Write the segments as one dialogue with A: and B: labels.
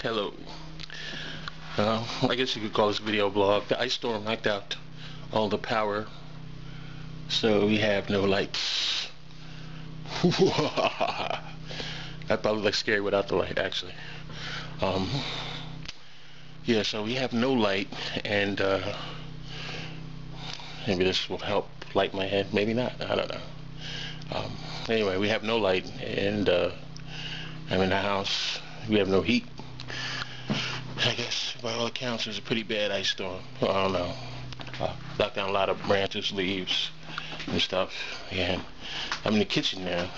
A: Hello. I guess you could call this video a blog. The ice storm knocked out all the power, so we have no lights. That probably looks scary without the light, actually. Yeah, so we have no light, and maybe this will help light my head. Maybe not. I don't know. Anyway, we have no light, and I'm in the house. We have no heat. I guess by all accounts it was a pretty bad ice storm. I don't know. Knocked down a lot of branches, leaves, and stuff. And I'm in the kitchen now,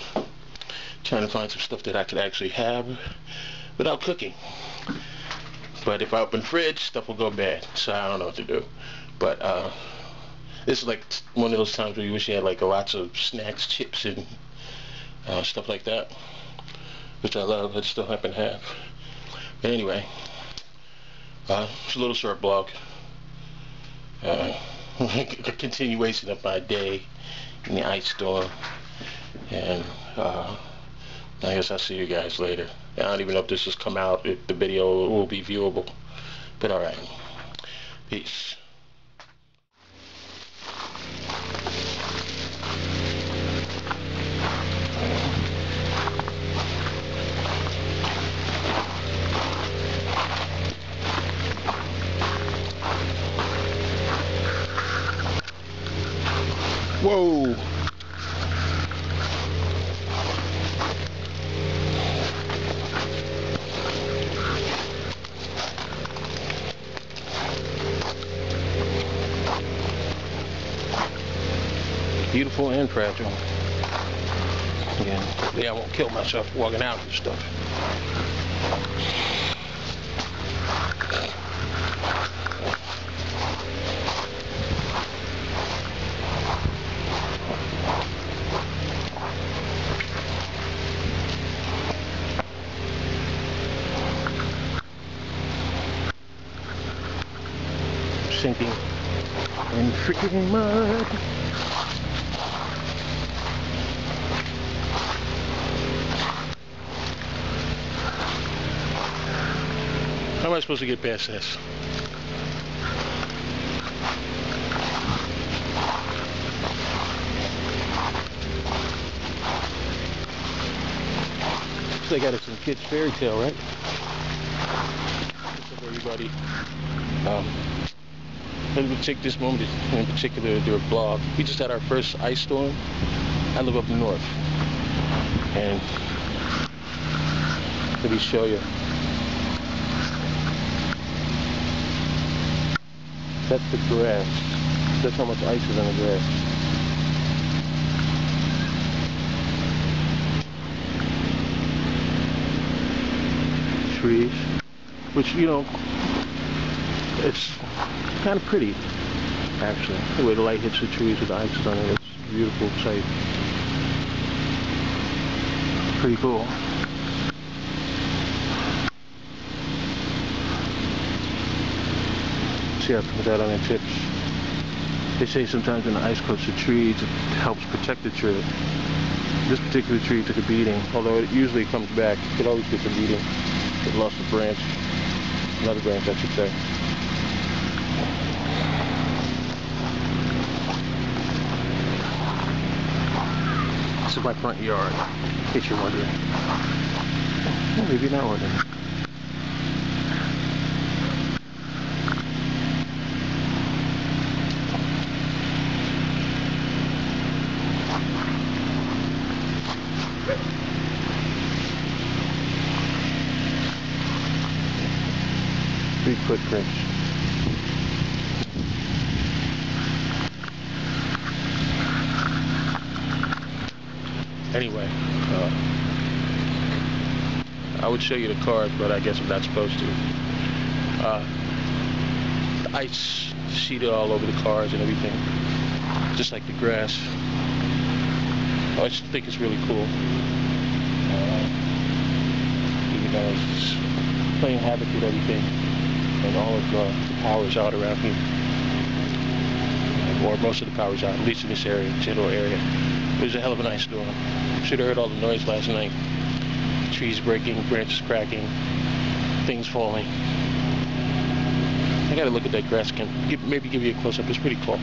A: trying to find some stuff that I could actually have without cooking. But if I open the fridge, stuff will go bad. So I don't know what to do. But this is like one of those times where you wish you had like lots of snacks, chips, and stuff like that, which I love. I just don't happen to have. But anyway, it's a little short blog. A continuation of my day in the ice storm, and I guess I'll see you guys later. I don't even know if this has come out, if the video will be viewable, but alright. Peace. Whoa! Beautiful and fragile. Again, hopefully I won't kill myself walking out and stuff. Sinking in freaking mud. How am I supposed to get past this? I got it some kid's fairy tale, right? What's up, everybody? Let me take this moment in particular to do a blog. We just had our first ice storm. I live up north, and let me show you. That's the grass. That's how much ice is on the grass. Trees, which, you know, it's kind of pretty, actually. The way the light hits the trees with the ice on it, it's a beautiful sight. Pretty cool. See, I put that on the tips. They say sometimes when the ice coats the trees, it helps protect the tree. This particular tree took a beating, although it usually comes back. It always gets a beating. It lost a branch, another branch, I should say. This is my front yard, in case you're wondering. Well, maybe not wondering. Big footprints. Anyway, I would show you the cars, but I guess I'm not supposed to. The ice sheeted all over the cars and everything, just like the grass. I just think it's really cool. You know, it's just playing havoc with everything, and all of the power's out around here. Or most of the power's out, at least in this area, general area. It was a hell of a nice storm. Should have heard all the noise last night. Trees breaking, branches cracking. things falling. I gotta look at that grass again. Maybe give you a close-up. It's pretty cool.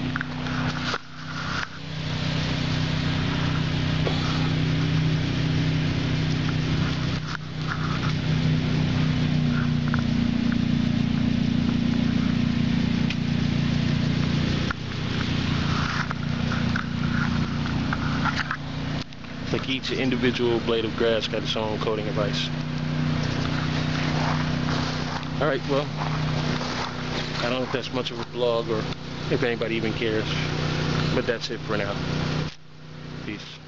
A: Like each individual blade of grass got its own coating of ice. Alright, well, I don't know if that's much of a vlog or if anybody even cares, but that's it for now. Peace.